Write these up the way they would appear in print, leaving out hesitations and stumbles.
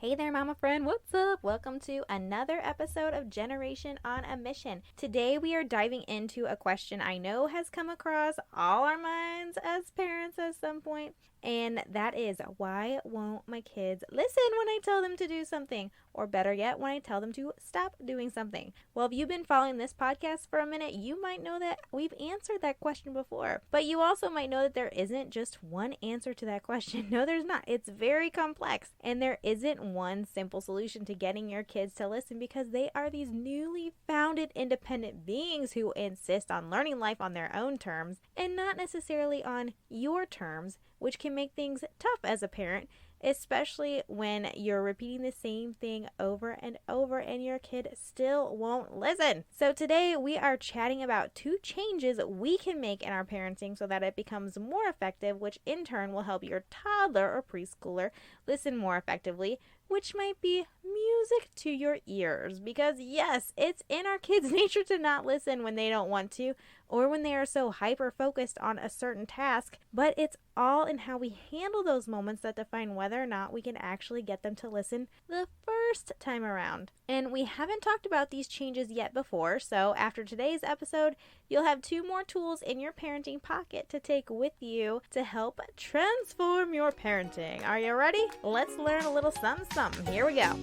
Hey there, mama friend. What's up? Welcome to another episode of Generation on a Mission. Today we are diving into a question I know has come across all our minds as parents at some point, and that is, why won't my kids listen when I tell them to do something? Or better yet, when I tell them to stop doing something. Well, if you've been following this podcast for a minute, you might know that we've answered that question before. But you also might know that there isn't just one answer to that question. No, there's not. It's very complex. And there isn't one simple solution to getting your kids to listen, because they are these newly founded independent beings who insist on learning life on their own terms and not necessarily on your terms, which can make things tough as a parent, especially when you're repeating the same thing over and over and your kid still won't listen. So today we are chatting about 2 changes we can make in our parenting so that it becomes more effective, which in turn will help your toddler or preschooler listen more effectively, which might be music to your ears. Because yes, it's in our kids' nature to not listen when they don't want to, or when they are so hyper-focused on a certain task, but it's all in how we handle those moments that define whether or not we can actually get them to listen the first time around. And we haven't talked about these changes yet before, so after today's episode, you'll have 2 more tools in your parenting pocket to take with you to help transform your parenting. Are you ready? Let's learn a little something. Here we go.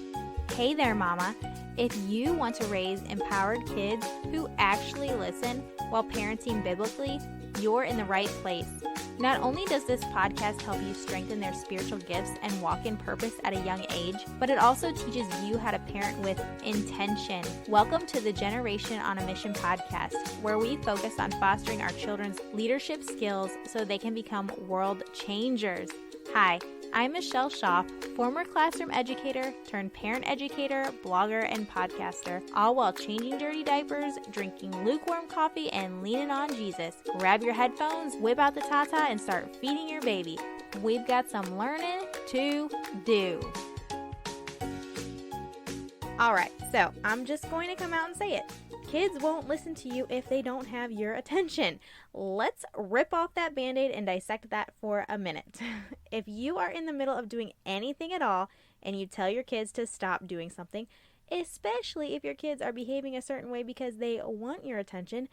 Hey there, mama. If you want to raise empowered kids who actually listen while parenting biblically, you're in the right place. Not only does this podcast help you strengthen their spiritual gifts and walk in purpose at a young age, but it also teaches you how to parent with intention. Welcome to the Generation on a Mission podcast, where we focus on fostering our children's leadership skills so they can become world changers. Hi, I'm Michelle Schaaf, former classroom educator turned parent educator, blogger, and podcaster, all while changing dirty diapers, drinking lukewarm coffee, and leaning on Jesus. Grab your headphones, whip out the tata, and start feeding your baby. We've got some learning to do. Alright, so I'm just going to come out and say it. Kids won't listen to you if they don't have your attention. Let's rip off that Band-Aid and dissect that for a minute. If you are in the middle of doing anything at all and you tell your kids to stop doing something, especially if your kids are behaving a certain way because they want your attention,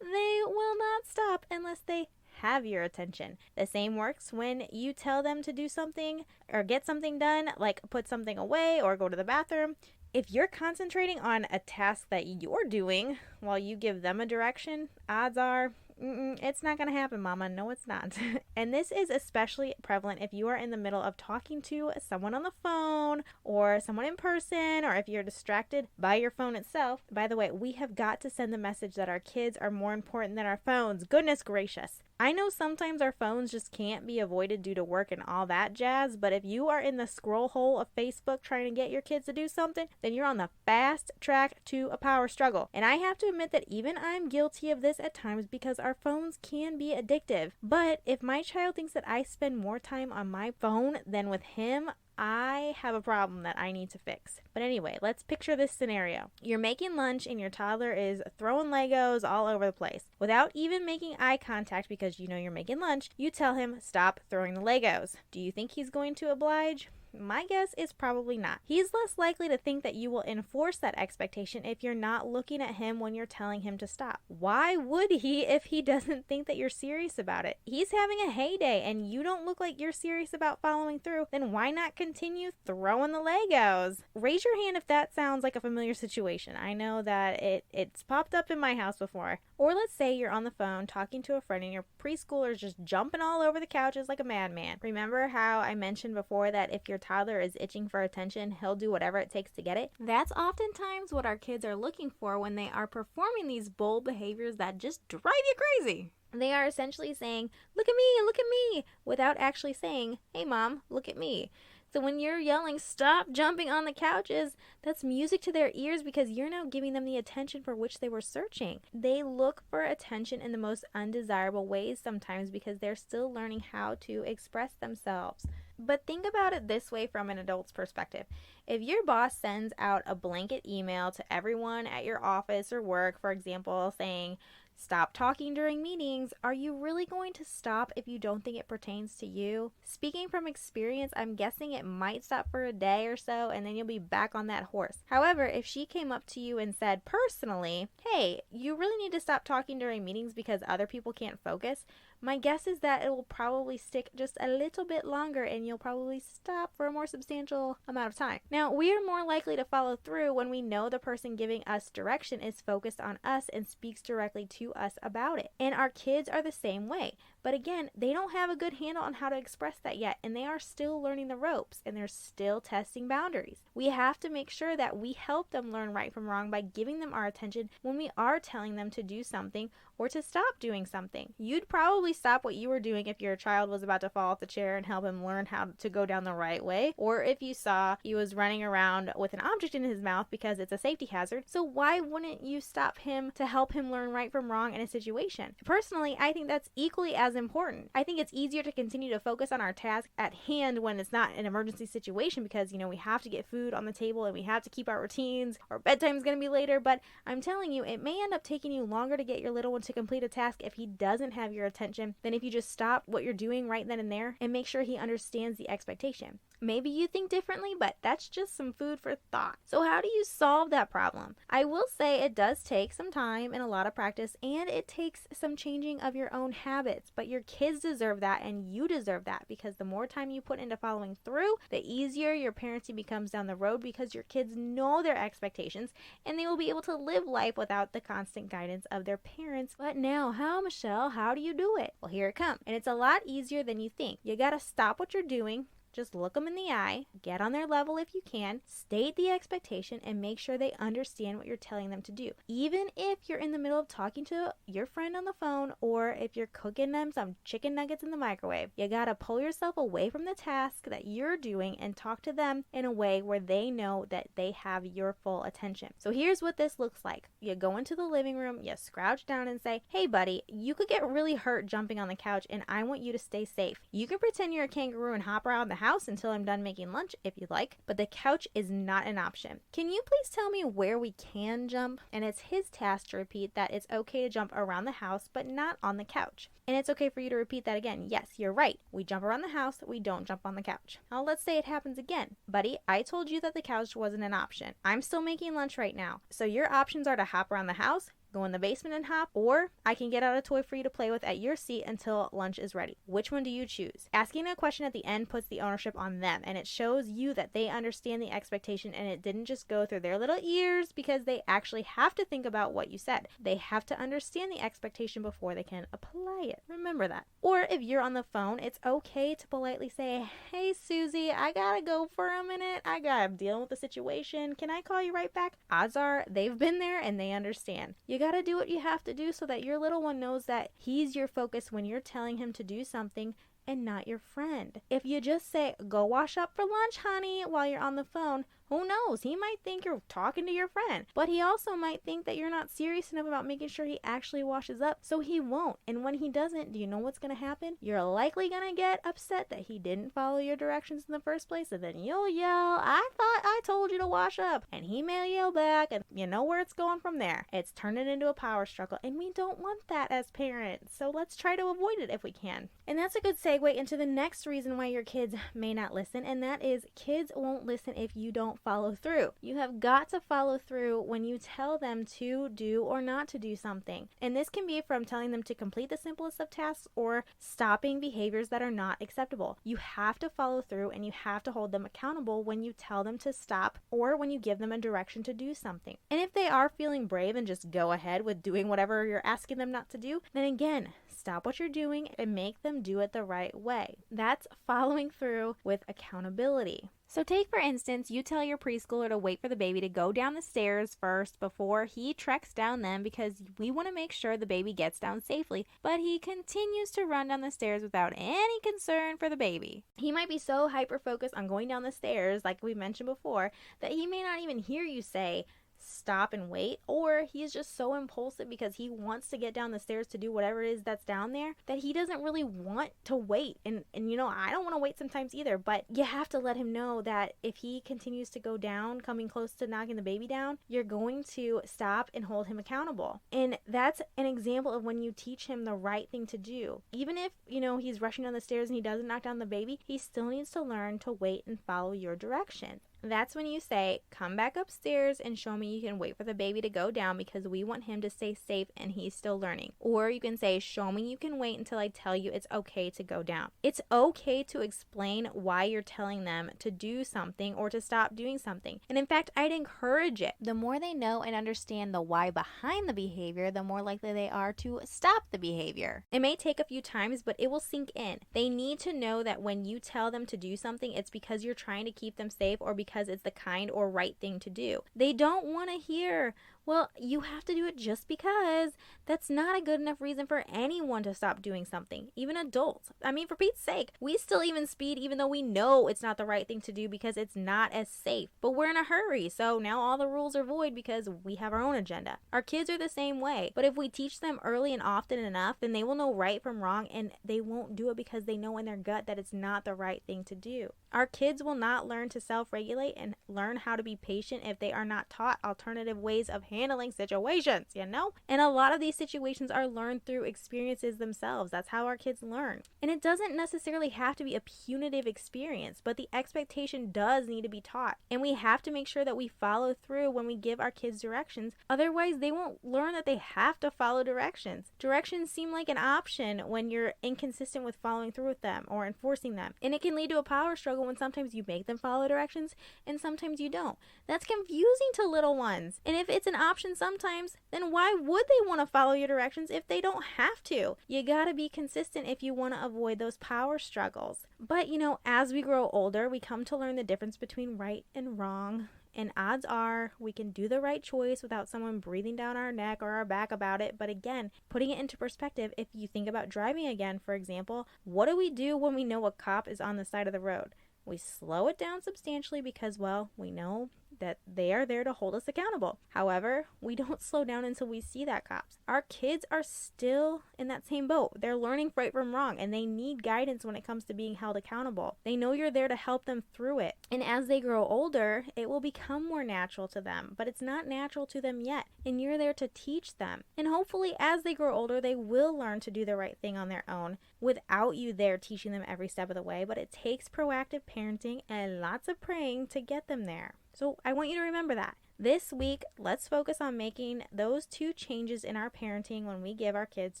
they will not stop unless they have your attention. The same works when you tell them to do something or get something done, like put something away or go to the bathroom. If you're concentrating on a task that you're doing while you give them a direction, odds are it's not going to happen, mama. No, it's not. And this is especially prevalent if you are in the middle of talking to someone on the phone or someone in person, or if you're distracted by your phone itself. By the way, we have got to send the message that our kids are more important than our phones. Goodness gracious. I know sometimes our phones just can't be avoided due to work and all that jazz, but if you are in the scroll hole of Facebook trying to get your kids to do something, then you're on the fast track to a power struggle. And I have to admit that even I'm guilty of this at times, because our phones can be addictive. But if my child thinks that I spend more time on my phone than with him, I have a problem that I need to fix. But anyway, let's picture this scenario. You're making lunch and your toddler is throwing Legos all over the place. Without even making eye contact, because you know you're making lunch, you tell him, stop throwing the Legos. Do you think he's going to oblige? My guess is probably not. He's less likely to think that you will enforce that expectation if you're not looking at him when you're telling him to stop. Why would he if he doesn't think that you're serious about it? He's having a heyday and you don't look like you're serious about following through. Then why not continue throwing the Legos? Raise your hand if that sounds like a familiar situation. I know that it's popped up in my house before. Or let's say you're on the phone talking to a friend and your preschooler is just jumping all over the couches like a madman. Remember how I mentioned before that if your toddler is itching for attention, he'll do whatever it takes to get it? That's oftentimes what our kids are looking for when they are performing these bold behaviors that just drive you crazy. They are essentially saying, look at me, without actually saying, hey mom, look at me. So when you're yelling, stop jumping on the couches, that's music to their ears, because you're now giving them the attention for which they were searching. They look for attention in the most undesirable ways sometimes because they're still learning how to express themselves. But think about it this way from an adult's perspective. If your boss sends out a blanket email to everyone at your office or work, for example, saying, Stop talking during meetings. Are you really going to stop if you don't think it pertains to you? Speaking from experience, I'm guessing it might stop for a day or so and then you'll be back on that horse. However, if she came up to you and said personally, hey, you really need to stop talking during meetings because other people can't focus, my guess is that it will probably stick just a little bit longer and you'll probably stop for a more substantial amount of time. Now, we are more likely to follow through when we know the person giving us direction is focused on us and speaks directly to us about it. And our kids are the same way. But again, they don't have a good handle on how to express that yet, and they are still learning the ropes, and they're still testing boundaries. We have to make sure that we help them learn right from wrong by giving them our attention when we are telling them to do something or to stop doing something. You'd probably stop what you were doing if your child was about to fall off the chair and help him learn how to go down the right way, or if you saw he was running around with an object in his mouth because it's a safety hazard. So why wouldn't you stop him to help him learn right from wrong in a situation? Personally, I think that's equally as important. I think it's easier to continue to focus on our task at hand when it's not an emergency situation because, we have to get food on the table and we have to keep our routines, or bedtime's going to be later, but I'm telling you, it may end up taking you longer to get your little one to complete a task if he doesn't have your attention than if you just stop what you're doing right then and there and make sure he understands the expectation. Maybe you think differently, but that's just some food for thought. So how do you solve that problem? I will say it does take some time and a lot of practice, and it takes some changing of your own habits, but your kids deserve that and you deserve that, because the more time you put into following through, the easier your parenting becomes down the road because your kids know their expectations and they will be able to live life without the constant guidance of their parents. But now, Michelle, how do you do it? Well, here it comes. And it's a lot easier than you think. You gotta stop what you're doing. Just look them in the eye, get on their level if you can, state the expectation, and make sure they understand what you're telling them to do. Even if you're in the middle of talking to your friend on the phone, or if you're cooking them some chicken nuggets in the microwave, you gotta pull yourself away from the task that you're doing and talk to them in a way where they know that they have your full attention. So here's what this looks like. You go into the living room, you crouch down and say, hey buddy, you could get really hurt jumping on the couch and I want you to stay safe. You can pretend you're a kangaroo and hop around the house until I'm done making lunch if you like, but the couch is not an option. Can you please tell me where we can jump? And it's his task to repeat that it's okay to jump around the house, but not on the couch. And it's okay for you to repeat that again. Yes, you're right. We jump around the house, we don't jump on the couch. Now let's say it happens again. Buddy, I told you that the couch wasn't an option. I'm still making lunch right now. So your options are to hop around the house, go in the basement and hop, or I can get out a toy for you to play with at your seat until lunch is ready. Which one do you choose? Asking a question at the end puts the ownership on them, and it shows you that they understand the expectation and it didn't just go through their little ears, because they actually have to think about what you said. They have to understand the expectation before they can apply it. Remember that. Or if you're on the phone, it's okay to politely say, hey Susie, I gotta go for a minute. I gotta deal with the situation. Can I call you right back? Odds are they've been there and they understand. You gotta do what you have to do so that your little one knows that he's your focus when you're telling him to do something and not your friend. If you just say, go wash up for lunch, honey, while you're on the phone, who knows? He might think you're talking to your friend, but he also might think that you're not serious enough about making sure he actually washes up, so he won't. And when he doesn't, do you know what's going to happen? You're likely going to get upset that he didn't follow your directions in the first place, and then you'll yell, I thought I told you to wash up, and he may yell back, and you know where it's going from there. It's turning into a power struggle, and we don't want that as parents, so let's try to avoid it if we can. And that's a good segue into the next reason why your kids may not listen, and that is kids won't listen if you don't follow through. You have got to follow through when you tell them to do or not to do something. And this can be from telling them to complete the simplest of tasks or stopping behaviors that are not acceptable. You have to follow through and you have to hold them accountable when you tell them to stop or when you give them a direction to do something. And if they are feeling brave and just go ahead with doing whatever you're asking them not to do, then again, stop what you're doing and make them do it the right way. That's following through with accountability. So take, for instance, you tell your preschooler to wait for the baby to go down the stairs first before he treks down them, because we want to make sure the baby gets down safely, but he continues to run down the stairs without any concern for the baby. He might be so hyper-focused on going down the stairs, like we mentioned before, that he may not even hear you say, stop and wait, or he's just so impulsive because he wants to get down the stairs to do whatever it is that's down there that he doesn't really want to wait. And I don't want to wait sometimes either, but you have to let him know that if he continues to go down, coming close to knocking the baby down, you're going to stop and hold him accountable. And that's an example of when you teach him the right thing to do. Even if, he's rushing down the stairs and he doesn't knock down the baby, he still needs to learn to wait and follow your direction. That's when you say, come back upstairs and show me you can wait for the baby to go down because we want him to stay safe and he's still learning. Or you can say, show me you can wait until I tell you it's okay to go down. It's okay to explain why you're telling them to do something or to stop doing something. And in fact, I'd encourage it. The more they know and understand the why behind the behavior, the more likely they are to stop the behavior. It may take a few times, but it will sink in. They need to know that when you tell them to do something, it's because you're trying to keep them safe or because it's the kind or right thing to do. They don't want to hear, well, you have to do it just because. That's not a good enough reason for anyone to stop doing something, even adults. I mean, for Pete's sake, we still even speed even though we know it's not the right thing to do because it's not as safe. But we're in a hurry, so now all the rules are void because we have our own agenda. Our kids are the same way, but if we teach them early and often enough, then they will know right from wrong and they won't do it because they know in their gut that it's not the right thing to do. Our kids will not learn to self-regulate and learn how to be patient if they are not taught alternative ways of handling situations, And a lot of these situations are learned through experiences themselves. That's how our kids learn. And it doesn't necessarily have to be a punitive experience, but the expectation does need to be taught. And we have to make sure that we follow through when we give our kids directions. Otherwise, they won't learn that they have to follow directions. Directions seem like an option when you're inconsistent with following through with them or enforcing them. And it can lead to a power struggle when sometimes you make them follow directions and sometimes you don't. That's confusing to little ones. And if it's an option sometimes, then why would they want to follow your directions if they don't have to? You gotta be consistent if you want to avoid those power struggles. But as we grow older, we come to learn the difference between right and wrong. And odds are we can do the right choice without someone breathing down our neck or our back about it. But again, putting it into perspective, if you think about driving again, for example, what do we do when we know a cop is on the side of the road? We slow it down substantially because, we know that they are there to hold us accountable. However, we don't slow down until we see that cops. Our kids are still in that same boat. They're learning right from wrong, and they need guidance when it comes to being held accountable. They know you're there to help them through it. And as they grow older, it will become more natural to them, but it's not natural to them yet, and you're there to teach them. And hopefully, as they grow older, they will learn to do the right thing on their own without you there teaching them every step of the way, but it takes proactive parenting and lots of praying to get them there. So I want you to remember that. This week, let's focus on making those 2 changes in our parenting when we give our kids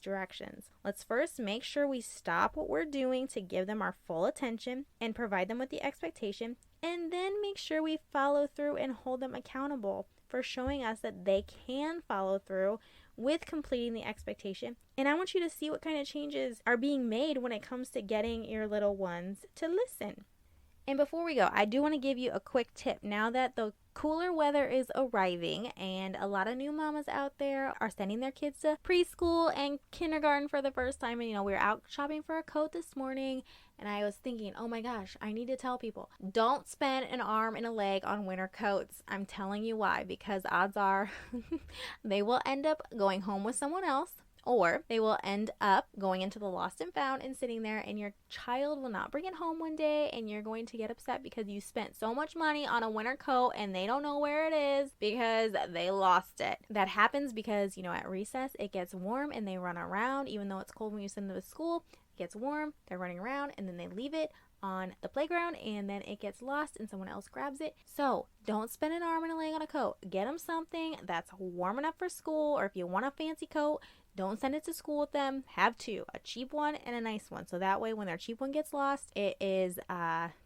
directions. Let's first make sure we stop what we're doing to give them our full attention and provide them with the expectation, and then make sure we follow through and hold them accountable for showing us that they can follow through with completing the expectation. And I want you to see what kind of changes are being made when it comes to getting your little ones to listen. And before we go, I do want to give you a quick tip. Now that the cooler weather is arriving and a lot of new mamas out there are sending their kids to preschool and kindergarten for the first time, and we were out shopping for a coat this morning, and I was thinking, oh my gosh, I need to tell people, don't spend an arm and a leg on winter coats. I'm telling you why, because odds are they will end up going home with someone else, or they will end up going into the lost and found and sitting there, and your child will not bring it home one day, and you're going to get upset because you spent so much money on a winter coat and they don't know where it is because they lost it. That happens because, at recess it gets warm and they run around. Even though it's cold when you send them to school, it gets warm, they're running around, and then they leave it on the playground, and then it gets lost and someone else grabs it. So don't spend an arm and a leg on a coat. Get them something that's warm enough for school, or if you want a fancy coat, don't send it to school with them. Have 2, a cheap one and a nice one. So that way when their cheap one gets lost, it is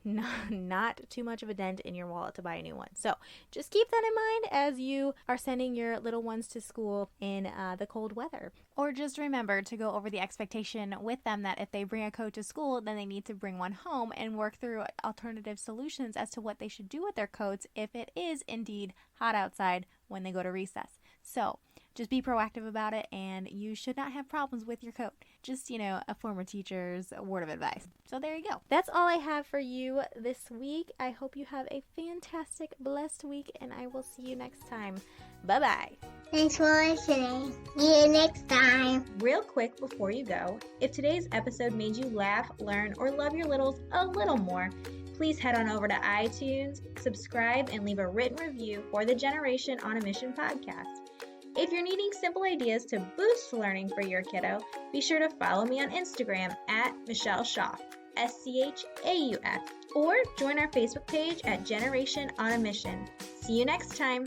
not too much of a dent in your wallet to buy a new one. So just keep that in mind as you are sending your little ones to school in the cold weather. Or just remember to go over the expectation with them that if they bring a coat to school, then they need to bring one home and work through alternative solutions as to what they should do with their coats if it is indeed hot outside when they go to recess. So Just be proactive about it, and you should not have problems with your coat. Just, a former teacher's word of advice. So there you go. That's all I have for you this week. I hope you have a fantastic, blessed week, and I will see you next time. Bye-bye. Thanks for listening. See you next time. Real quick before you go, if today's episode made you laugh, learn, or love your littles a little more, please head on over to iTunes, subscribe, and leave a written review for the Generation on a Mission podcast. If you're needing simple ideas to boost learning for your kiddo, be sure to follow me on Instagram at Michelle Schauf, SCHAUF, or join our Facebook page at Generation on a Mission. See you next time.